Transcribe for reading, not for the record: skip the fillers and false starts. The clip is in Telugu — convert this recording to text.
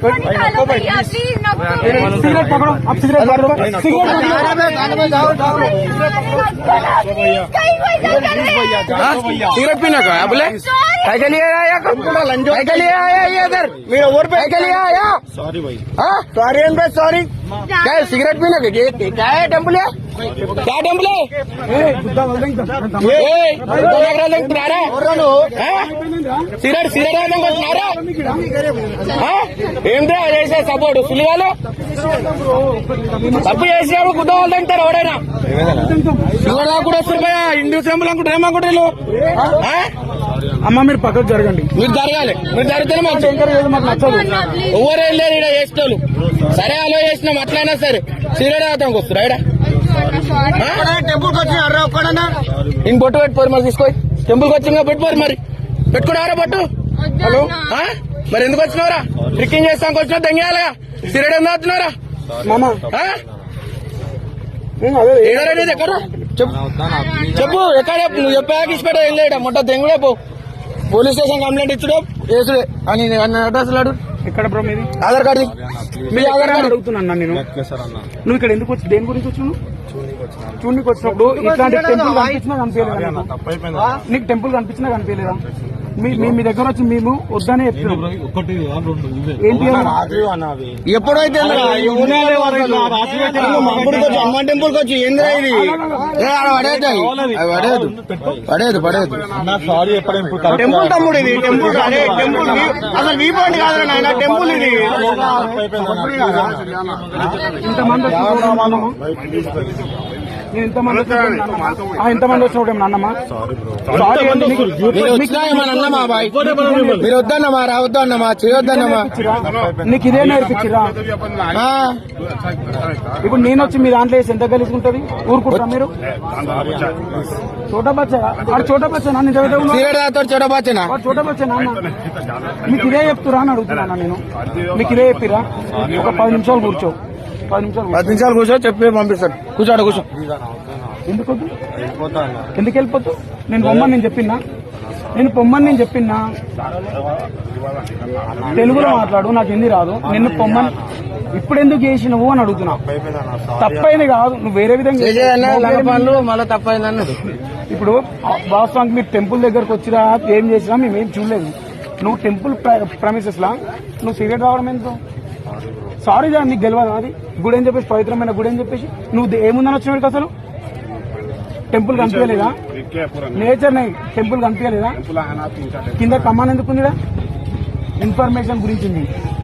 सिगरेट पकड़ो, अब सिगरेट पकड़ो, सिगरेट पीने का है बोले काय के लिए आया काय के लिए आया ये इधर मेरे ओवर पे काय के लिए आया सॉरी भाई हाँ सॉरी एंड सॉरी क्या है सिगरेट पीने का क्या है टेम्पल है क्या टेम्पल है సిగరెట్ సిగరెట్ ఏంద్రా చేసే సపోర్ట్ సులివాలు తప్పు చేసేవాడు గుద్ద వాళ్ళు తింటారు ఎవడైనా శివరా కూడా వస్తున్నా హిందూ సింబల్ అనుకుంటారు ఏమనుకుంటారు అమ్మ మీరు పక్కకు జరగండి మీరు జరగాలి మీరు జరిగితేనే మాకు మాకు నచ్చదు ఎవరేం లేదు ఇక్కడ చేసేటోళ్ళు సరే అలో చేసినాం అట్లయినా సరే సిగరెట్ తాగడానికి వస్తారు ఇక్కడ టెంపుల్కి వచ్చినారా ఒక్కడన్నా నేను బొట్టు పెట్టుకోరు మరి తీసుకోయి టెంపుల్కి వచ్చిందా పెట్టుకోరు మరి పెట్టుకున్నారా బొట్టు హలో మరి ఎందుకు వచ్చినారా ట్రిక్కింగ్ చేస్తానికి వచ్చినా దెంగేయాలిగా సిగరెట్ ఎందుకు వచ్చినారా మామ ఏడారేది ఎక్కడ చెప్పు ఎక్కడ నువ్వు చెప్పాక ఇచ్చిపెట్ట వెళ్ళాడు మొట్ట దెంగుడే పో పోలీస్ స్టేషన్ కంప్లైంట్ ఇచ్చుడే వేసుడే అని అడ్రస్ లాడు ఎక్కడ బ్రో మీది ఆధార్ కార్డు మీ ఆధార్ కార్డు అడుగుతున్నా నేను నువ్వు ఇక్కడ ఎందుకు వచ్చి దేని గురించి వచ్చావు చూడనికి వచ్చినప్పుడు ఇట్లాంటి టెంపుల్ కనిపించినా కనిపించలేదా నీకు టెంపుల్ కనిపించినా కనిపించలేదా మీ దగ్గర వచ్చి మేము వద్దనే చెప్తున్నాం ఏంటి ఎప్పుడైతే అమ్మ టెంపుల్ కి వచ్చి ఏంద్రా ఇది పడేదు పడేదు పడేదు టెంపుల్ తమ్ముడు ఇది టెంపుల్ టెంపుల్ అసలు వీ పాయింట్ కాదు నాయన టెంపుల్ ఇది ఇంతమంది ఇంతమంది వచ్చినప్పుడు నాన్నమ్మా అన్నమా బాయ్ మీరు వద్దన్నమా రావద్దు అన్నమా చేయొద్దన్నమా నీకు ఇదే నేర్పించిరా ఇప్పుడు నేను వచ్చి మీ దాంట్లో వేసి ఎంత గెలుచుకుంటది ఊరుకుంటారా మీరు చోటా బచ్చా చోటా బచ్చా నాన్న చోటా బచ్చనా చోటా బచ్చా నాన్న మీకు ఇదే చెప్తురా అని అడుగుతున్నా నేను మీకు ఇదే చెప్పిరా ఒక 10 నిమిషాలు కూర్చో 10 నిమిషాలు కూర్చో చెప్పి పంపిస్తాడు కూర్చోడు కూర్చో ఎందుకు వెళ్ళిపోతావు నేను పొమ్మని నేను చెప్పినా తెలుగులో మాట్లాడు నాకు హిందీ రాదు నిన్ను పొమ్మని ఇప్పుడు ఎందుకు చేసినవు అని అడుగుతున్నా తప్పైంది కాదు నువ్వు వేరే విధంగా మళ్ళీ తప్పైందన్నది ఇప్పుడు వాస్తవానికి మీరు టెంపుల్ దగ్గరకు వచ్చినా ఏం చేసినా మేమేం చూడలేదు నువ్వు టెంపుల్ ప్రమిసెస్ లా నువ్వు సిగరెట్ రావడం ఎందుకు సారీ దా నీకు గెలవదు అది గుడి అని చెప్పేసి పవిత్రమైన గుడి అని చెప్పేసి నువ్వు ఏముందని వచ్చినావు అసలు టెంపుల్ కనిపించలేదా నేచర్ టెంపుల్ కనిపించలేదా కింద కమాన్ ఎందుకుందిరా ఇన్ఫర్మేషన్ గురించి